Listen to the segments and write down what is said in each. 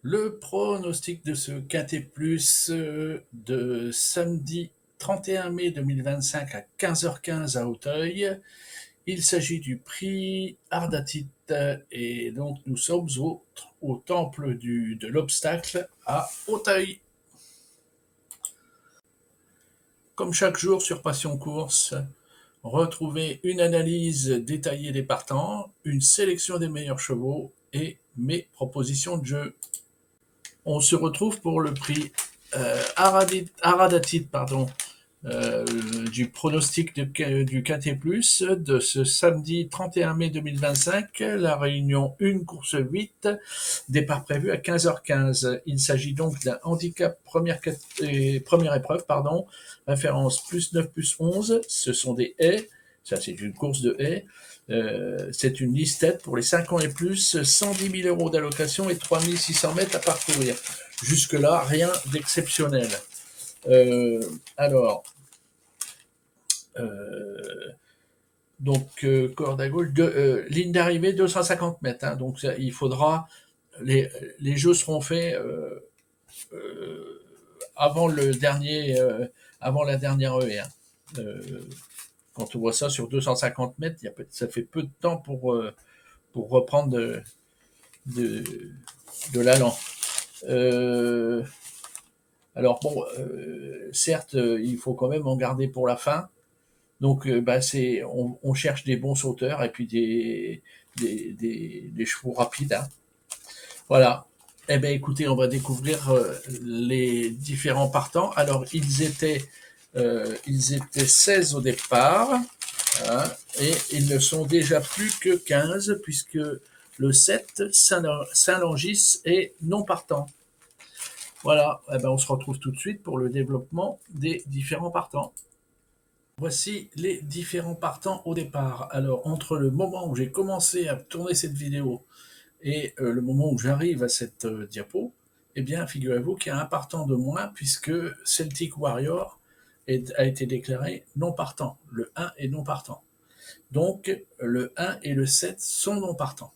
Le pronostic de ce Quintet Plus de samedi 31 mai 2025 à 15h15 à Auteuil. Il s'agit du prix Ardatit et donc nous sommes au temple de l'obstacle à Auteuil. Comme chaque jour sur Passion Course, retrouvez une analyse détaillée des partants, une sélection des meilleurs chevaux et mes propositions de jeu. On se retrouve pour le prix Aradatit, du pronostic du Quintet Plus de ce samedi 31 mai 2025, la réunion 1, course 8, départ prévu à 15h15. Il s'agit donc d'un handicap première épreuve, référence plus 9 plus 11, ce sont des haies, ça c'est une course de haies. C'est une listette pour les 5 ans et plus, 110 000 euros d'allocation et 3600 mètres à parcourir. Jusque-là, rien d'exceptionnel. Alors, donc corde à gauche, ligne d'arrivée 250 mètres. Hein, donc il faudra, les jeux seront faits avant avant la dernière haie. Hein. Quand on voit ça sur 250 mètres, ça fait peu de temps pour reprendre de l'allant. Alors bon, certes, il faut quand même en garder pour la fin. Donc, on cherche des bons sauteurs et puis des chevaux rapides. Hein. Voilà. Eh bien, écoutez, on va découvrir les différents partants. Alors, ils étaient 16 au départ, hein, et ils ne sont déjà plus que 15, puisque le 7, Saint-Langis, est non partant. Voilà, eh ben, on se retrouve tout de suite pour le développement des différents partants. Voici les différents partants au départ. Alors, entre le moment où j'ai commencé à tourner cette vidéo et le moment où j'arrive à cette diapo, eh bien, figurez-vous qu'il y a un partant de moins puisque Celtic Warrior a été déclaré non partant. Le 1 est non partant. Donc, le 1 et le 7 sont non partants.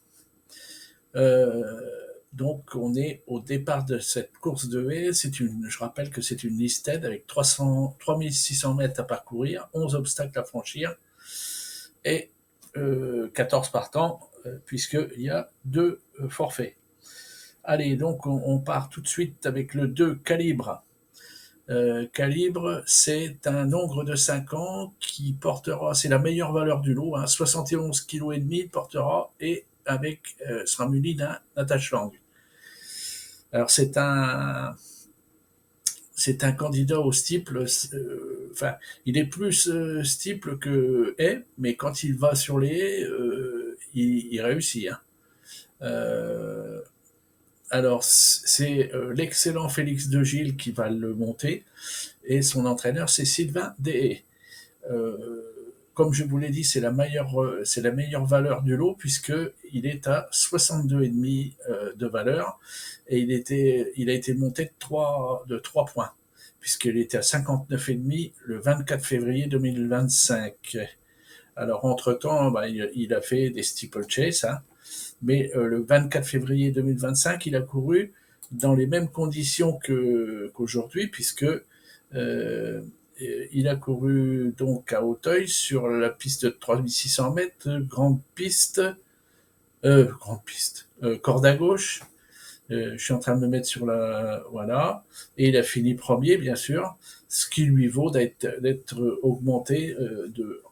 Donc, on est au départ de cette course de haies. Je rappelle que c'est une listed avec 3600 mètres à parcourir, 11 obstacles à franchir et 14 partants, puisqu'il y a 2 forfaits. Allez, donc on part tout de suite avec le 2 Calibre. Calibre, c'est un Hongre de 5 ans qui portera, c'est la meilleure valeur du lot, hein, 71 kg et demi portera et sera muni d'un attache langue. Alors c'est un candidat au steeple. Il est plus steeple que haies, mais quand il va sur les haies, il réussit. Hein. Alors c'est l'excellent Félix de Gilles qui va le monter et son entraîneur c'est Sylvain Deshaies. Comme je vous l'ai dit, c'est la meilleure valeur du lot puisqu'il est à 62,5 de valeur et il a été monté de 3 points puisqu'il était à 59,5 le 24 février 2025. Alors entre-temps, il a fait des steeplechase, hein, mais le 24 février 2025, il a couru dans les mêmes conditions qu'aujourd'hui puisque il a couru donc à Auteuil sur la piste de 3600 mètres, corde à gauche. Je suis en train de me mettre sur voilà. Et il a fini premier, bien sûr, ce qui lui vaut d'être augmenté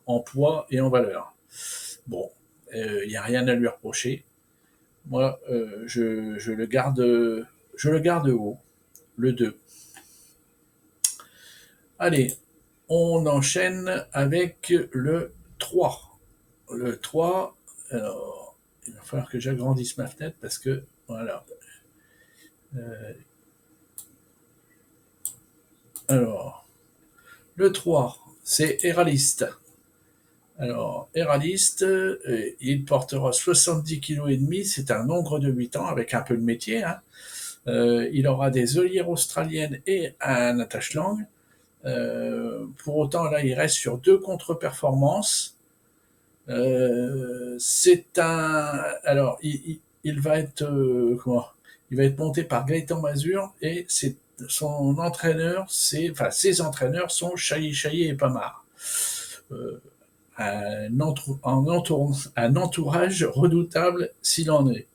en poids et en valeur. Bon, il n'y a rien à lui reprocher. Moi, je le garde haut, le 2. Allez, on enchaîne avec le 3. Le 3, alors, il va falloir que j'agrandisse ma fenêtre parce que, voilà. Alors, le 3, c'est Héraliste. Alors, Héraliste, il portera 70 kg et demi, c'est un Hongre de 8 ans avec un peu de métier. Hein. Il aura des œillères australiennes et un attache-langue. Pour autant, là, il reste sur 2 contre-performances. C'est un. Alors, il va être. Il va être monté par Gaëtan Mazur et son entraîneur, ses entraîneurs sont Chailly et Pamar. Un entourage redoutable s'il en est.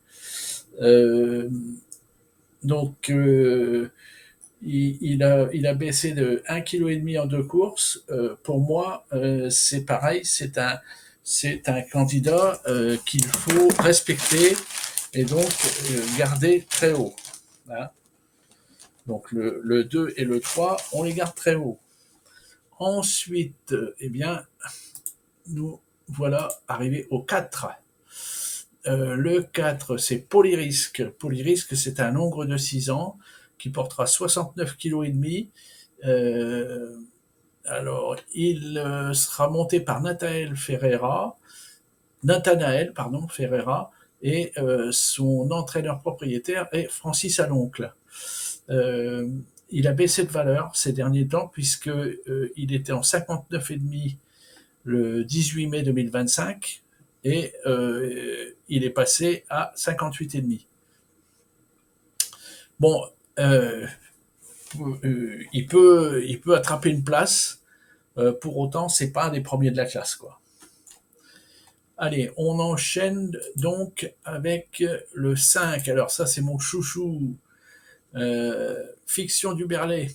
Donc, il a baissé de 1,5 kg en 2 courses. Pour moi, c'est pareil, c'est un candidat qu'il faut respecter et donc garder très haut. Hein. Donc le 2 et le 3, on les garde très haut. Ensuite, eh bien, nous voilà arrivés au 4. Le 4, c'est Polyrisque. Polyrisque, c'est un hongre de 6 ans qui portera 69,5 kg. Alors, il sera monté par Nathanaël Ferreira, et son entraîneur propriétaire est Francis Aloncle. Il a baissé de valeur ces derniers temps puisque il était en 59,5 le 18 mai 2025 et il est passé à 58,5. Bon, il peut attraper une place. Pour autant, c'est pas un des premiers de la classe, quoi. Allez, on enchaîne donc avec le 5. Alors ça, c'est mon chouchou. Fiction du Berlay.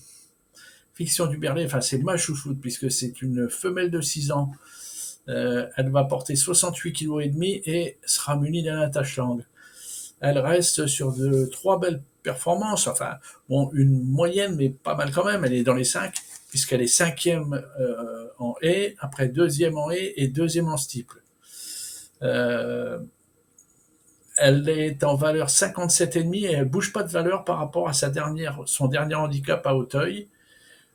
Fiction du Berlay, enfin c'est ma chouchoute puisque c'est une femelle de 6 ans. Elle va porter 68,5 kg et sera munie d'un attache langue. Elle reste sur 3 belles performances, enfin bon, une moyenne mais pas mal quand même. Elle est dans les 5 puisqu'elle est 5e en haie, après 2e en haie et 2e en steeple. Elle est en valeur 57,5 et elle bouge pas de valeur par rapport à son dernier handicap à Auteuil,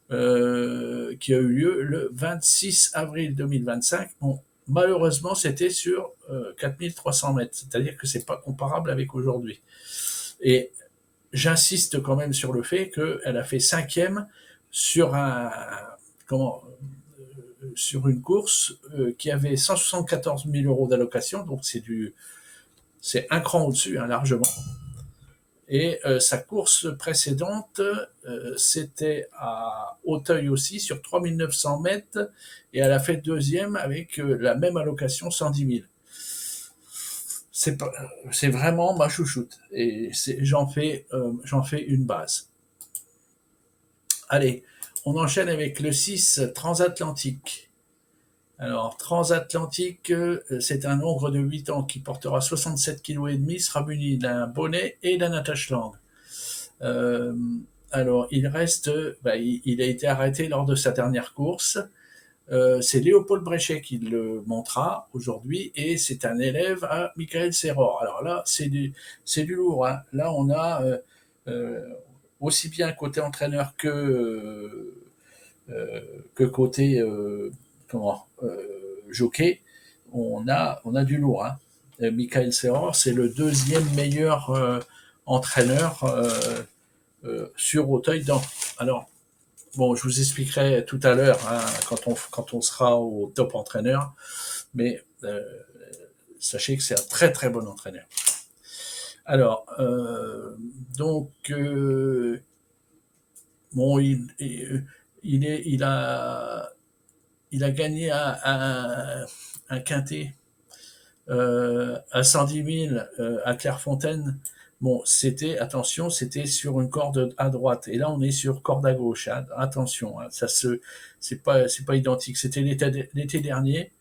qui a eu lieu le 26 avril 2025. Bon, malheureusement, c'était sur 4300 mètres, c'est-à-dire que c'est pas comparable avec aujourd'hui. Et j'insiste quand même sur le fait qu'elle a fait 5e sur sur une course qui avait 174 000 euros d'allocation, donc c'est un cran au-dessus, hein, largement. Et sa course précédente, c'était à Auteuil aussi, sur 3900 mètres, et elle a fait 2e avec la même allocation, 110 000. C'est vraiment ma chouchoute, et j'en fais une base. Allez, on enchaîne avec le 6, Transatlantique. Alors, Transatlantique, c'est un hongre de 8 ans qui portera 67,5 kg, sera muni d'un bonnet et d'un attache-langue. Alors, il a été arrêté lors de sa dernière course. C'est Léopold Bréchet qui le montra aujourd'hui et c'est un élève à Michael Serror. Alors là, c'est du lourd. Hein. Là, on a aussi bien côté entraîneur que côté jockey, on a du lourd. Hein. Michael Serror, c'est le 2e meilleur entraîneur sur Auteuil. Alors, bon, je vous expliquerai tout à l'heure hein, quand on sera au top entraîneur, mais sachez que c'est un très très bon entraîneur. Alors, donc, bon, il a gagné un quintet à 110 000 à Clairefontaine. Bon, c'était sur une corde à droite. Et là, on est sur corde à gauche. Hein. Attention, hein, c'est pas identique. C'était l'été dernier,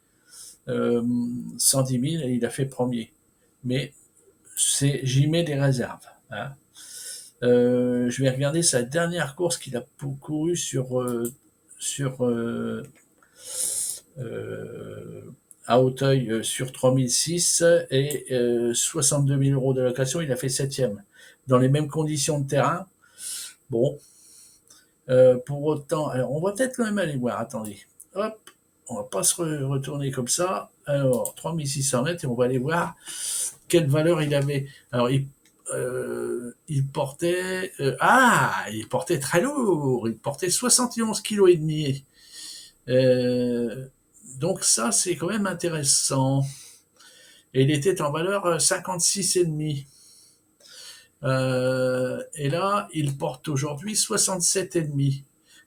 110 000 et il a fait premier. Mais j'y mets des réserves. Hein. Je vais regarder sa dernière course qu'il a courue à Auteuil sur 3006 et 62 000 euros d'allocation, il a fait 7e. Dans les mêmes conditions de terrain. Bon. Pour autant, alors on va peut-être quand même aller voir, attendez. Hop, on va pas se retourner comme ça. Alors, 3600 mètres et on va aller voir quelle valeur il avait. Alors, il portait il portait très lourd, il portait 71,5 kg. Donc ça, c'est quand même intéressant. Et il était en valeur 56,5. Et là, il porte aujourd'hui 67,5.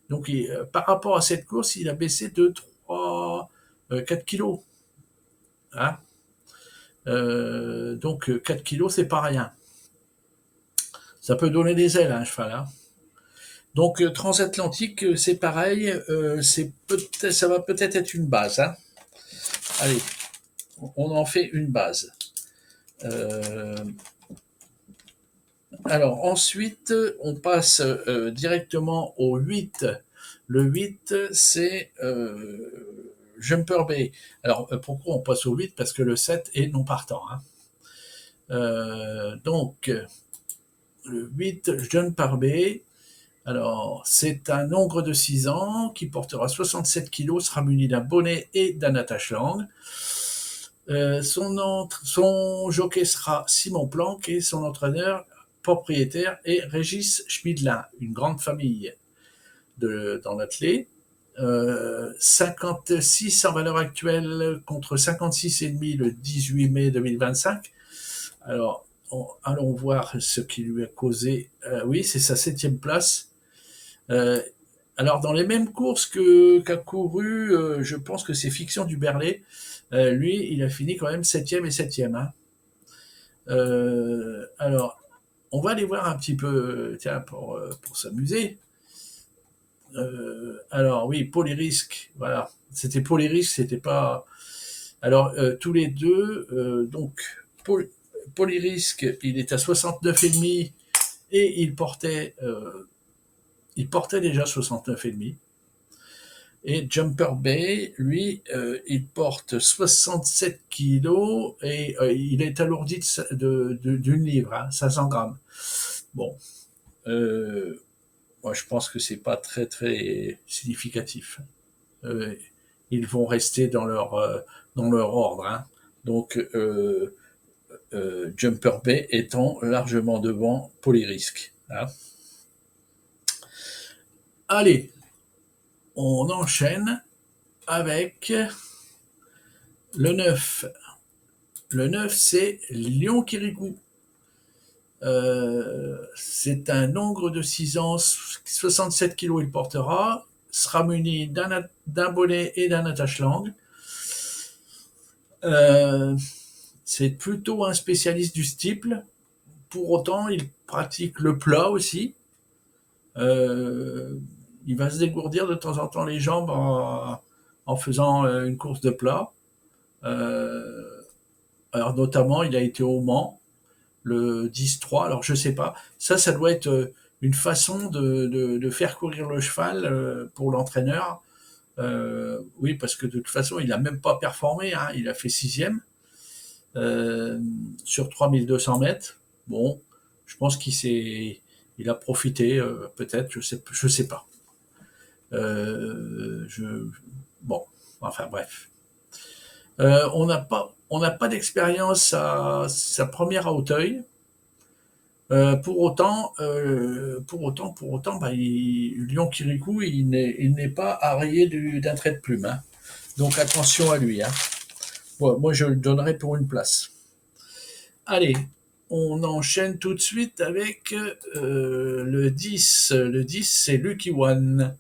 Donc, par rapport à cette course, il a baissé de 3, 4 kilos. Hein. Donc, 4 kilos, c'est pas rien. Ça peut donner des ailes, un cheval. Hein. Donc, transatlantique, c'est pareil. Ça va peut-être être une base. Hein. Allez, on en fait une base. Euh, alors, ensuite, on passe directement au 8. Le 8, c'est Jumper Bay. Alors, pourquoi on passe au 8? Parce que le 7 est non partant. Hein. Donc, le 8, Jumper Bay. Alors, c'est un hongre de 6 ans qui portera 67 kilos, sera muni d'un bonnet et d'un attache-langue. Son jockey sera Simon Planck et son entraîneur propriétaire est Régis Schmidlin, une grande famille dans l'athlé. 56 en valeur actuelle contre 56,5 le 18 mai 2025. Alors, allons voir ce qui lui a causé. Oui, c'est sa 7e place. Alors, dans les mêmes courses qu'a couru, je pense que c'est Fiction du Berlay. Lui, il a fini quand même 7e et 7e. Hein. Alors, on va aller voir un petit peu, tiens, pour s'amuser. Alors, oui, Polyrisque, voilà. C'était Polyrisque, c'était pas. Alors, tous les deux, donc, Polyrisque, il est à 69,5 et il portait déjà 69,5. Et Jumper Bay, lui, il porte 67 kilos et il est alourdi d'une livre, hein, 500 grammes. Bon, moi je pense que c'est pas très très significatif. Ils vont rester dans leur ordre. Hein. Donc Jumper Bay étant largement devant Polyrisque. Hein. Allez, on enchaîne avec le 9. Le 9, c'est Lion Kirikou. C'est un hongre de 6 ans, 67 kilos il portera, sera muni d'un bonnet et d'un attache-langue. C'est plutôt un spécialiste du steeple. Pour autant, il pratique le plat aussi. Il va se dégourdir de temps en temps les jambes en faisant une course de plat. Alors notamment, il a été au Mans, le 10-3. Alors je sais pas. Ça doit être une façon de faire courir le cheval pour l'entraîneur. Oui, parce que de toute façon, il n'a même pas performé. Hein. Il a fait 6e sur 3200 mètres. Bon, je pense il a profité, peut-être, je sais pas. Bon, enfin bref. On n'a pas d'expérience à sa première à Auteuil. Pour autant, Lion Kirikou, il n'est pas arrayé d'un trait de plume. Hein. Donc attention à lui. Hein. Ouais, moi, je le donnerais pour une place. Allez, on enchaîne tout de suite avec le 10. Le 10, c'est Lucky One.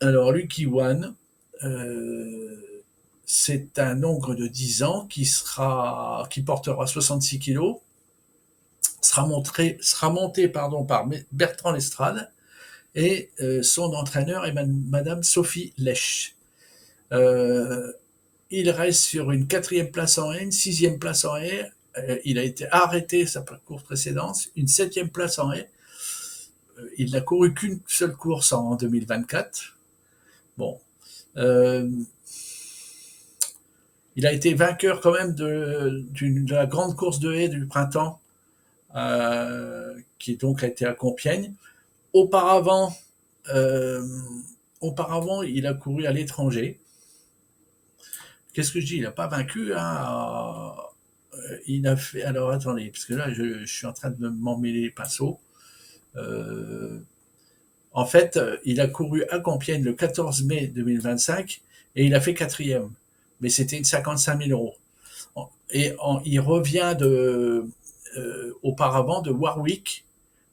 Alors, Lucky One, c'est un hongre de 10 ans qui portera 66 kilos, sera monté par Bertrand Lestrade et son entraîneur est Madame Sophie Lèche. Il reste sur une 4e place en haie, une 6e place en haie. Il a été arrêté sa course précédente, une 7e place en haie. Il n'a couru qu'une seule course en 2024. Bon. Il a été vainqueur quand même de la grande course de haie du printemps, qui donc a été à Compiègne. Auparavant, il a couru à l'étranger. Qu'est-ce que je dis? Il n'a pas vaincu. Hein, il a fait. Alors attendez, parce que là, je suis en train de m'emmêler les pinceaux. En fait, il a couru à Compiègne le 14 mai 2025 et il a fait 4e. Mais c'était une 55 000 euros. Et il revient auparavant de Warwick,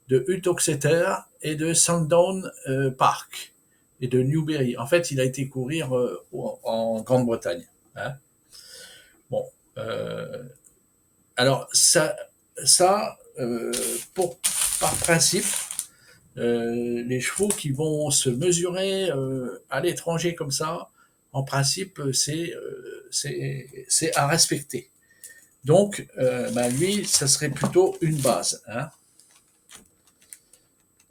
de Uttoxeter et de Sandown Park et de Newberry. En fait, il a été courir en Grande-Bretagne. Hein. Bon, alors ça par principe, les chevaux qui vont se mesurer à l'étranger comme ça, en principe, c'est à respecter. Donc, lui, ça serait plutôt une base. Hein.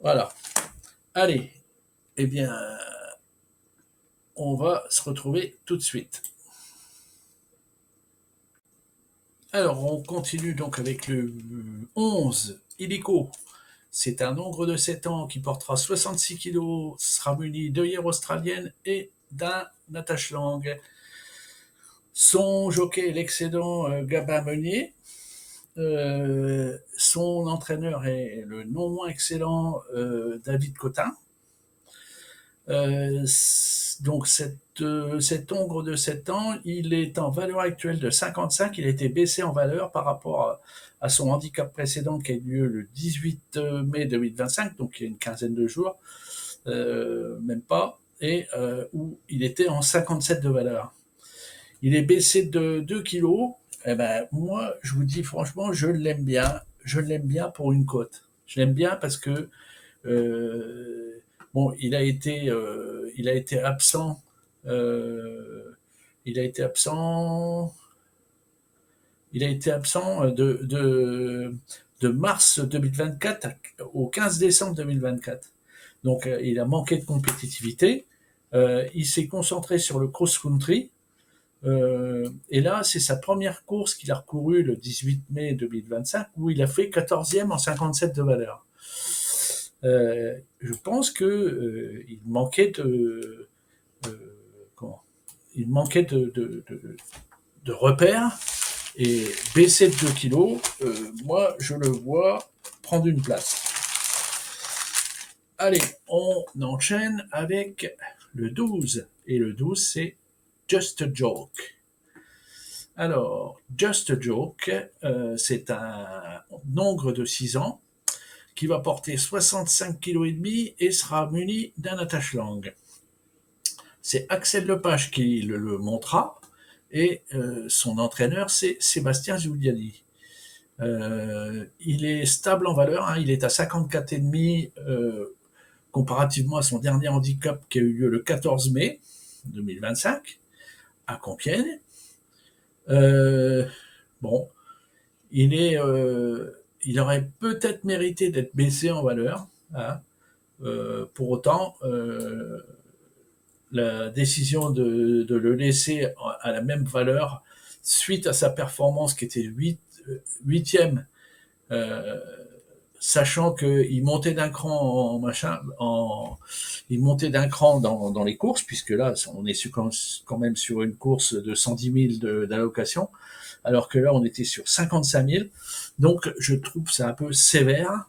Voilà. Allez, eh bien, on va se retrouver tout de suite. Alors, on continue donc avec le 11, Illico. C'est un ogre de 7 ans qui portera 66 kg, sera muni d'œillères australiennes et d'un attache-langue. Son jockey est l'excédent Gabin Meunier. Son entraîneur est le non moins excellent David Cotin. Donc cet ogre de 7 ans, il est en valeur actuelle de 55, il a été baissé en valeur par rapport à son handicap précédent qui a eu lieu le 18 mai 2025, donc il y a une quinzaine de jours, même pas, et où il était en 57 de valeur. Il est baissé de 2 kilos, eh ben, moi je vous dis franchement, je l'aime bien pour une cote. Je l'aime bien parce que bon, il a été absent. Il a été absent. Il a été absent de mars 2024 au 15 décembre 2024. Donc, il a manqué de compétitivité. Il s'est concentré sur le cross-country. Et là, c'est sa première course qu'il a recourue le 18 mai 2025, où il a fait 14e en 57 de valeur. Je pense que il manquait de repères, et baisser de 2 kilos, moi je le vois prendre une place. Allez, on enchaîne avec le 12, et le 12 c'est Just a Joke. Alors, Just a Joke, c'est un ogre de 6 ans qui va porter 65,5 kg et sera muni d'un attache-langue. C'est Axel Lepage qui le montra, et son entraîneur, c'est Sébastien Giuliani. Il est stable en valeur, hein, il est à 54,5 comparativement à son dernier handicap qui a eu lieu le 14 mai 2025 à Compiègne. Bon, il aurait peut-être mérité d'être baissé en valeur. Hein. Pour autant, la décision de le laisser à la même valeur suite à sa performance qui était 8e, sachant qu'il montait d'un cran il montait d'un cran dans les courses, puisque là on est quand même sur une course de 110 000 d'allocation, alors que là on était sur 55 000. Donc je trouve ça un peu sévère,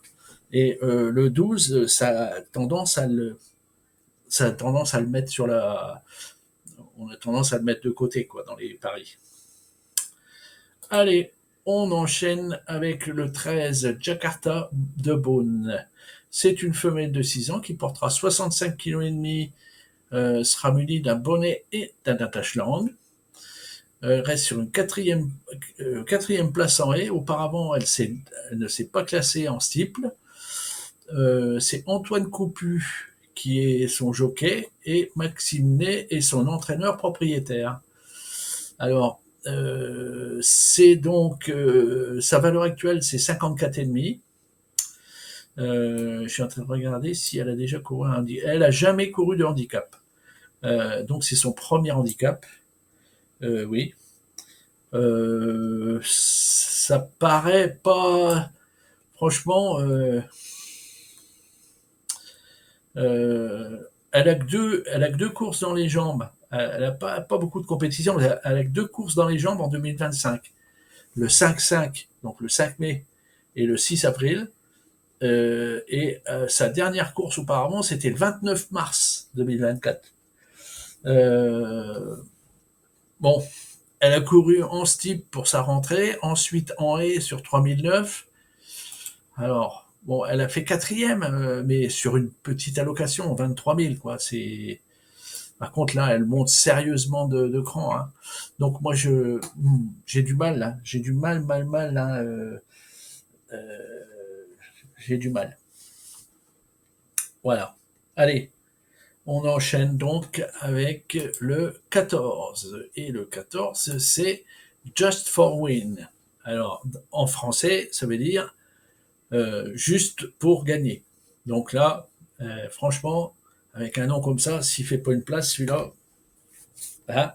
et le 12, ça a tendance à le mettre on a tendance à le mettre de côté, quoi, dans les paris. Allez, on enchaîne avec le 13, Jakarta de Beaune. C'est une femelle de 6 ans qui portera 65,5 kg, sera munie d'un bonnet et d'un attache-langue. Reste sur une quatrième place en haie. Auparavant, elle ne s'est pas classée en steeple. C'est Antoine Coupu qui est son jockey, et Maxime Ney est son entraîneur propriétaire. Alors, c'est donc sa valeur actuelle, c'est 54,5. Je suis en train de regarder si elle a déjà couru un handicap. Elle a jamais couru de handicap. Donc c'est son premier handicap. Oui. Ça paraît pas. Franchement, elle a que deux courses dans les jambes. Elle n'a pas beaucoup de compétition, mais elle a que 2 courses dans les jambes en 2025. Le 5-5, donc le 5 mai, et le 6 avril. Et sa dernière course auparavant, c'était le 29 mars 2024. Bon, elle a couru en steep pour sa rentrée, ensuite en haie sur 3009, Alors, bon, elle a fait quatrième, mais sur une petite allocation, 23 000, quoi. Par contre, là, elle monte sérieusement de cran, hein. Donc, moi, j'ai du mal, là. J'ai du mal, là. J'ai du mal. Voilà. Allez, on enchaîne donc avec le 14. Et le 14, c'est Just for Win. Alors, en français, ça veut dire juste pour gagner. Donc là, franchement, avec un nom comme ça, s'il fait pas une place, celui-là, hein.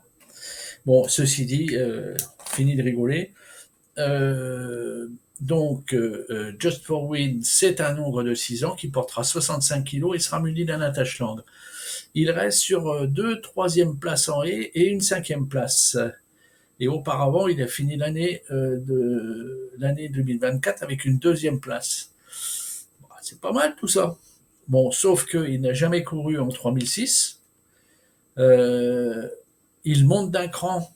Bon, ceci dit, fini de rigoler. Just for Win, c'est un nombre de 6 ans qui portera 65 kilos et sera muni d'un attache-langue. Il reste sur deux troisième places en haie et une cinquième place. Et auparavant, il a fini l'année 2024 avec une deuxième place. C'est pas mal tout ça. Bon, sauf qu'il n'a jamais couru en 3006. Euh, il monte d'un cran.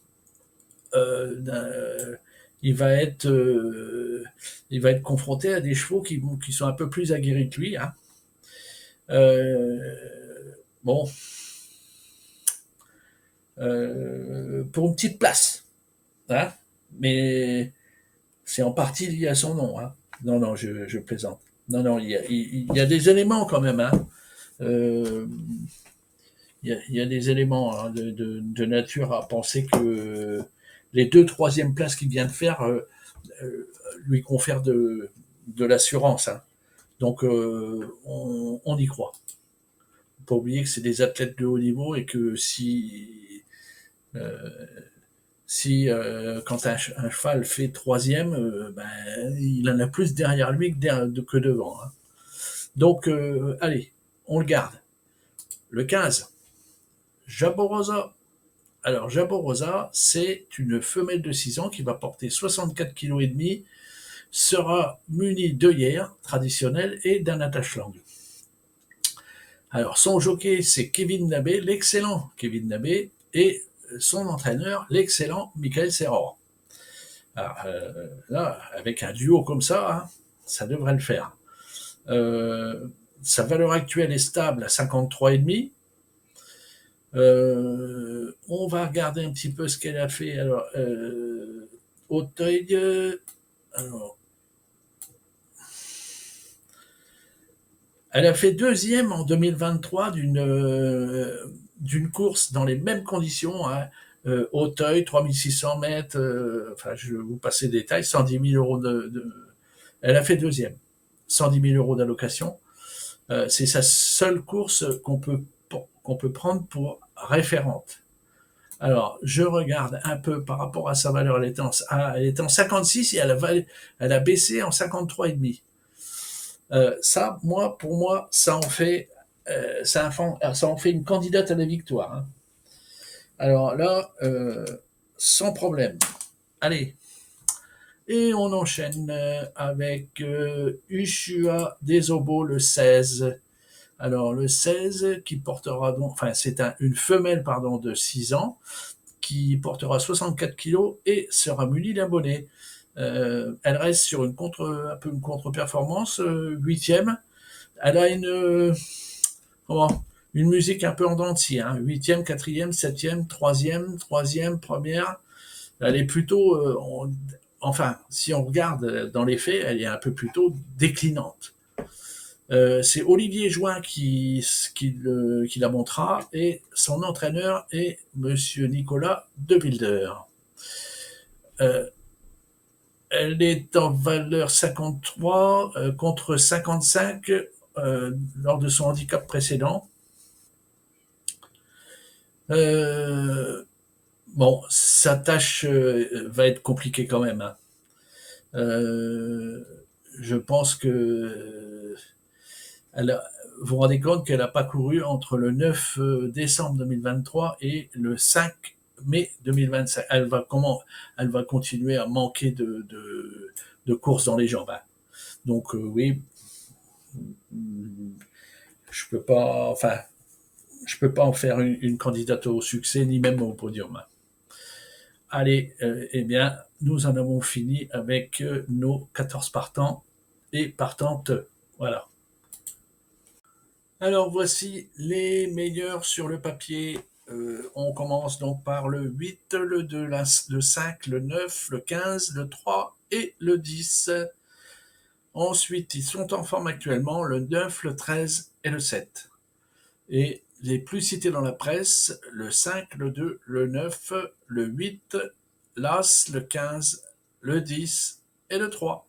Il va être confronté à des chevaux qui sont un peu plus aguerris que lui, hein. Bon, pour une petite place, hein, mais c'est en partie lié à son nom, hein. Non, non, je plaisante. Non, non, il y a des éléments quand même, hein. Euh, il y a des éléments, hein, de nature à penser que les deux troisième places qu'il vient de faire lui confèrent de l'assurance, hein. Donc on y croit. Faut pas oublier que c'est des athlètes de haut niveau et que euh, si quand un cheval fait troisième, ben, il en a plus derrière lui que devant, hein. Donc allez, on le garde. Le 15, Jaborosa. Alors Jaborosa, c'est une femelle de 6 ans qui va porter 64 kg et demi, sera munie d'œillères traditionnelles et d'un attache-langue. Alors son jockey, c'est Kevin Nabé, l'excellent Kevin Nabé, et son entraîneur, l'excellent Michael Serror. Alors, là, avec un duo comme ça, hein, ça devrait le faire. Sa valeur actuelle est stable à 53,5. On va regarder un petit peu ce qu'elle a fait. Alors, Auteuil, alors, elle a fait deuxième en 2023 d'une course dans les mêmes conditions, hein. Auteuil, 3600 mètres, enfin, je vais vous passer les détails, 110 000 euros elle a fait deuxième, 110 000 euros d'allocation. C'est sa seule course qu'on peut prendre pour référente. Alors, je regarde un peu par rapport à sa valeur. Elle était en 56 et elle a baissé en 53,5. Ça, pour moi, ça en fait une candidate à la victoire, hein. Alors là, sans problème. Allez. Et on enchaîne avec Ushua Desobo le 16. Alors le 16 qui portera donc, enfin c'est une femelle pardon de 6 ans qui portera 64 kilos et sera munie d'un bonnet. Elle reste sur un peu une contre-performance, huitième. Elle a une musique un peu en dents de scie, hein. Huitième, quatrième, septième, troisième, première. Elle est plutôt, enfin, si on regarde dans les faits, elle est un peu plutôt déclinante. C'est Olivier Join qui la montrera et son entraîneur est Monsieur Nicolas De Wilder. Elle est en valeur 53 contre 55 lors de son handicap précédent. Bon, sa tâche va être compliquée quand même, hein. Je pense que vous vous rendez compte qu'elle n'a pas couru entre le 9 décembre 2023 et le 5 mai 2025. Elle va continuer à manquer de courses dans les jambes, hein. Donc oui, je peux pas, enfin, je peux pas en faire une candidate au succès ni même au podium. Allez, eh bien, nous en avons fini avec nos 14 partants et partante. Voilà. Alors voici les meilleurs sur le papier. On commence donc par le 8, le 2, le 5, le 9, le 15, le 3 et le 10. Ensuite, ils sont en forme actuellement, le 9, le 13 et le 7. Et les plus cités dans la presse, le 5, le 2, le 9, le 8, l'As, le 15, le 10 et le 3.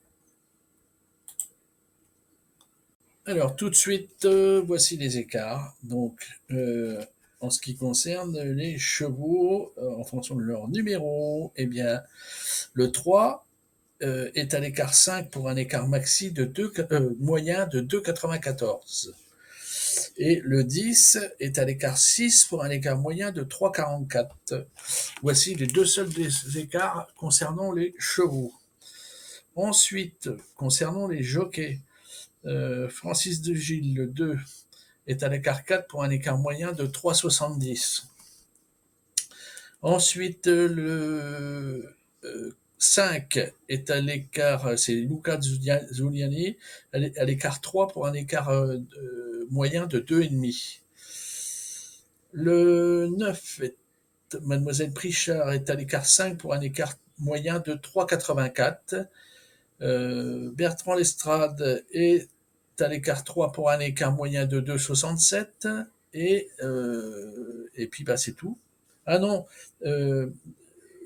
Alors tout de suite, voici les écarts. Donc en ce qui concerne les chevaux, en fonction de leur numéro, eh bien le 3 est à l'écart 5 pour un écart maxi de moyen de 2,94. Et le 10 est à l'écart 6 pour un écart moyen de 3,44. Voici les deux seuls écarts concernant les chevaux. Ensuite, concernant les jockeys, Francis de Gilles, le 2, est à l'écart 4 pour un écart moyen de 3,70. Ensuite, le 5 est à l'écart, c'est Luca Zuliani, à l'écart 3 pour un écart moyen de 2,5. Le 9 est Mademoiselle Prichard est à l'écart 5 pour un écart moyen de 3,84. Bertrand Lestrade est à l'écart 3 pour un écart moyen de 2,67. Et puis bah, c'est tout. Ah non,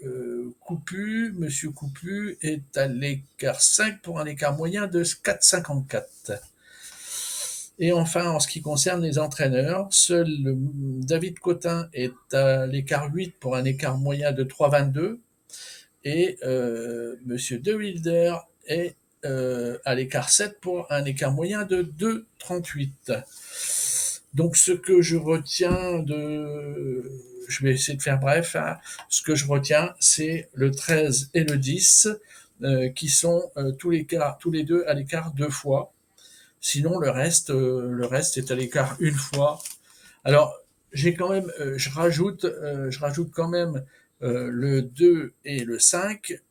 Monsieur Coupu est à l'écart 5 pour un écart moyen de 4,54. Et enfin, en ce qui concerne les entraîneurs, seul David Cotin est à l'écart 8 pour un écart moyen de 3,22 et Monsieur De Wilder est à l'écart 7 pour un écart moyen de 2,38. Donc ce que je retiens je vais essayer de faire bref, hein. Ce que je retiens, c'est le 13 et le 10 qui sont tous les deux à l'écart 2 fois. Sinon, le reste est à l'écart une fois. Alors, j'ai quand même, je rajoute quand même le 2 et le 5,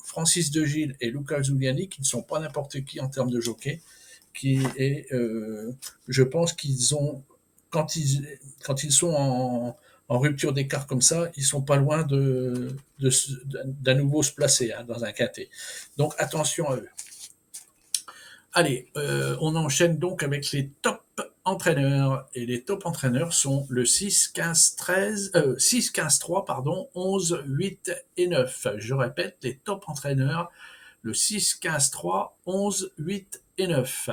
Francis de Gilles et Luca Zuliani, qui ne sont pas n'importe qui en termes de jockey, je pense qu'ils ont, quand ils sont en rupture d'écart comme ça, ils sont pas loin d'à nouveau se placer hein, dans un quintet. Donc attention à eux. Allez, on enchaîne donc avec les top entraîneurs. Et les top entraîneurs sont le 6, 15, 13, 6, 15, 3, pardon, 11, 8 et 9. Je répète, les top entraîneurs, le 6, 15, 3, 11, 8 et 9.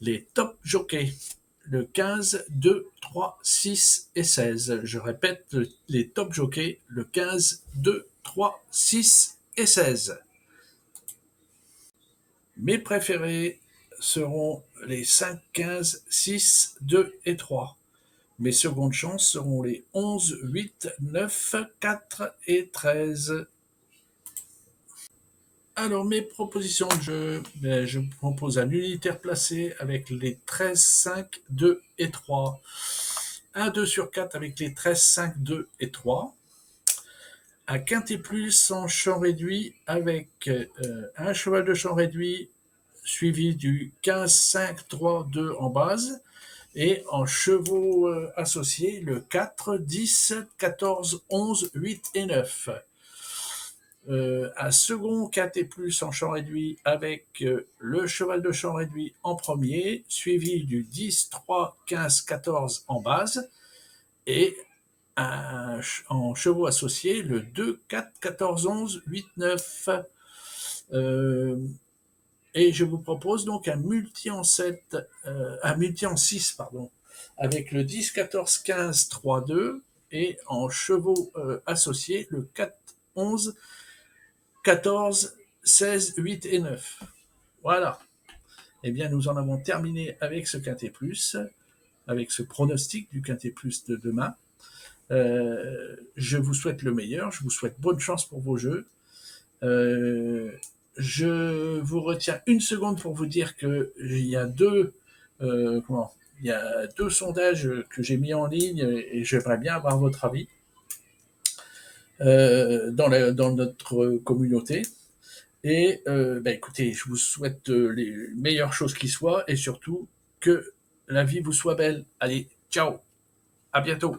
Les top jockeys, le 15, 2, 3, 6 et 16. Je répète, les top jockeys, le 15, 2, 3, 6 et 16. Mes préférés seront les 5, 15, 6, 2 et 3. Mes secondes chances seront les 11, 8, 9, 4 et 13. Alors, mes propositions de jeu, je propose un unitaire placé avec les 13, 5, 2 et 3. Un 2 sur 4 avec les 13, 5, 2 et 3. Un quintet plus en champ réduit avec un cheval de champ réduit suivi du 15, 5, 3, 2 en base, et en chevaux associés, le 4, 10, 14, 11, 8 et 9. Un second quintet plus en champ réduit avec le cheval de champ réduit en premier, suivi du 10, 3, 15, 14 en base, et en chevaux associés, le 2, 4, 14, 11, 8, 9. Et je vous propose donc un multi en 7, un multi en 6, pardon, avec le 10, 14, 15, 3, 2, et en chevaux associés, le 4, 11, 14, 16, 8 et 9. Voilà. Eh bien, nous en avons terminé avec ce Quintet Plus, avec ce pronostic du Quintet Plus de demain. Je vous souhaite le meilleur, je vous souhaite bonne chance pour vos jeux. Je vous retiens une seconde pour vous dire qu'il y a deux sondages que j'ai mis en ligne et j'aimerais bien avoir votre avis dans notre communauté. Et écoutez, je vous souhaite les meilleures choses qui soient et surtout que la vie vous soit belle. Allez, ciao, à bientôt.